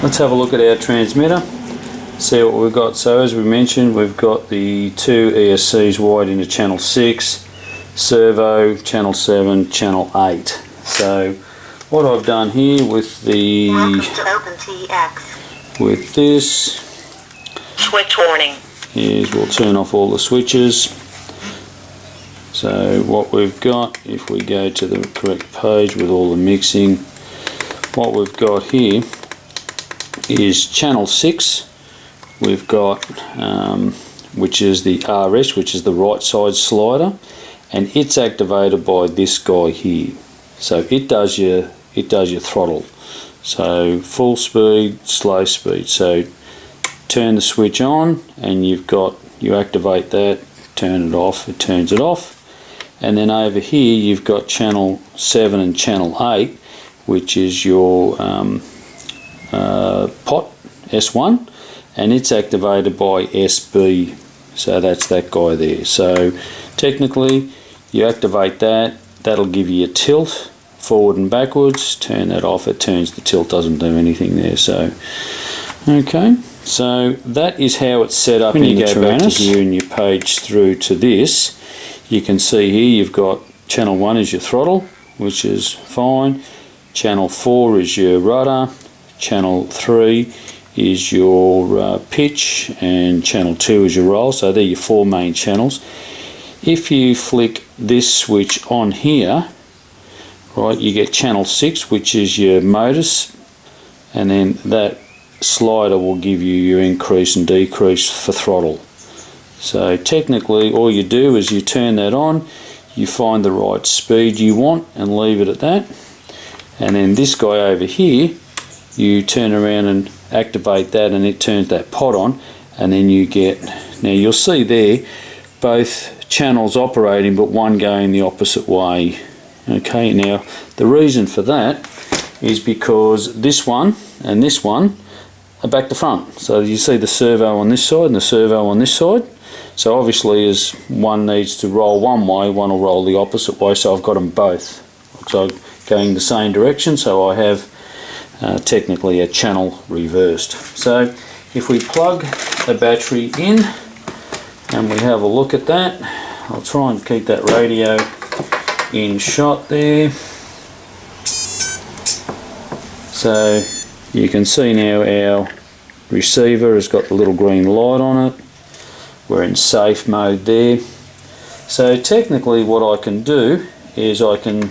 Let's have a look at our transmitter, see what we've got. So as we mentioned, we've got the two ESCs wired into channel 6, servo, channel 7, channel 8. So what I've done here with the with this switch warning is we'll turn off all the switches. So what we've got, if we go to the correct page with all the mixing, what we've got here is channel 6. We've got which is the RS, which is the right side slider, and it's activated by this guy here. So it does your throttle. So full speed, slow speed. So turn the switch on and you activate that, turn it off, it turns it off. And then over here you've got channel 7 and channel 8, which is your pot S1, and it's activated by SB, so that's that guy there. So technically you activate that, that'll give you a tilt forward and backwards. Turn that off, it turns the tilt, doesn't do anything there. So okay, so that is how it's set up. When you go back to here and you page through to this, you can see here you've got channel 1 is your throttle, which is fine. Channel 4 is your rudder, channel 3 is your pitch, and channel 2 is your roll. So they're your 4 main channels. If you flick this switch on here, right, you get channel 6, which is your motors, and then that slider will give you your increase and decrease for throttle. So technically all you do is you turn that on, you find the right speed you want and leave it at that. And then this guy over here, you turn around and activate that and it turns that pot on, and then you get, now you'll see there both channels operating but one going the opposite way. Okay, now the reason for that is because this one and this one are back to front. So you see the servo on this side and the servo on this side. So obviously as one needs to roll one way, one will roll the opposite way, so I've got them both. So going the same direction, so I have technically a channel reversed. So if we plug the battery in and we have a look at that, I'll try and keep that radio in shot there. So you can see now our receiver has got the little green light on it. We're in safe mode there. So technically what I can do is I can,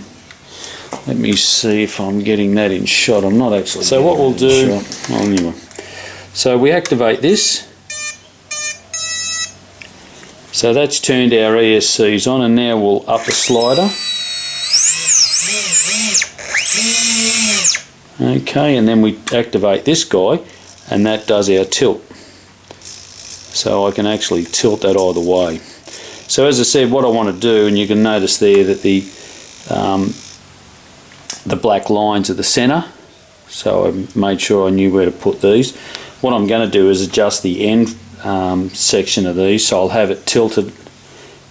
let me see if I'm getting that in shot. I'm not actually. So what we'll do, oh, anyway. So we activate this. So that's turned our ESCs on, and now we'll up the slider. Okay, and then we activate this guy and that does our tilt. So I can actually tilt that either way. So as I said, what I want to do, and you can notice there that the black lines are the center, so I made sure I knew where to put these. What I'm going to do is adjust the end section of these, so I'll have it tilted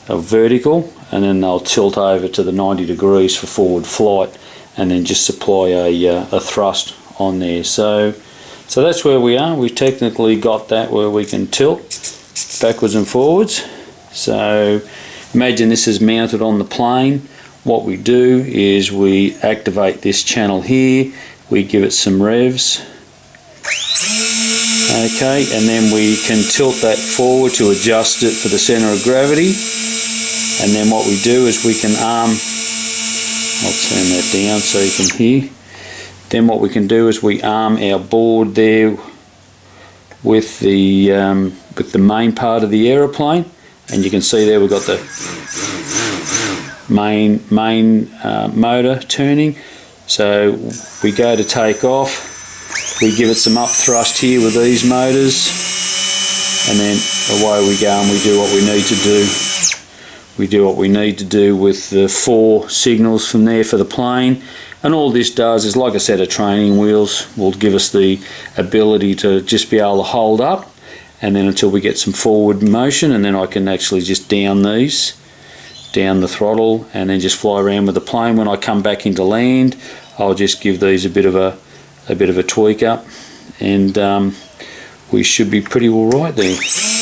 vertical, and then they'll tilt over to the 90 degrees for forward flight, and then just supply a thrust on there. So that's where we are. We've technically got that where we can tilt backwards and forwards. So imagine this is mounted on the plane. What we do is we activate this channel here, we give it some revs, okay, and then we can tilt that forward to adjust it for the center of gravity. And then what we do is we can arm, I'll turn that down so you can hear. Then what we can do is we arm our board there with the main part of the aeroplane, and you can see there we've got the main motor turning. So we go to take off, we give it some up thrust here with these motors, and then away we go and we do what we need to do. We do what we need to do with the 4 signals from there for the plane. And all this does is, like I said, a training wheels will give us the ability to just be able to hold up, and then until we get some forward motion, and then I can actually just down these, down the throttle, and then just fly around with the plane. When I come back into land, I'll just give these a bit of a tweak up, and we should be pretty all right there.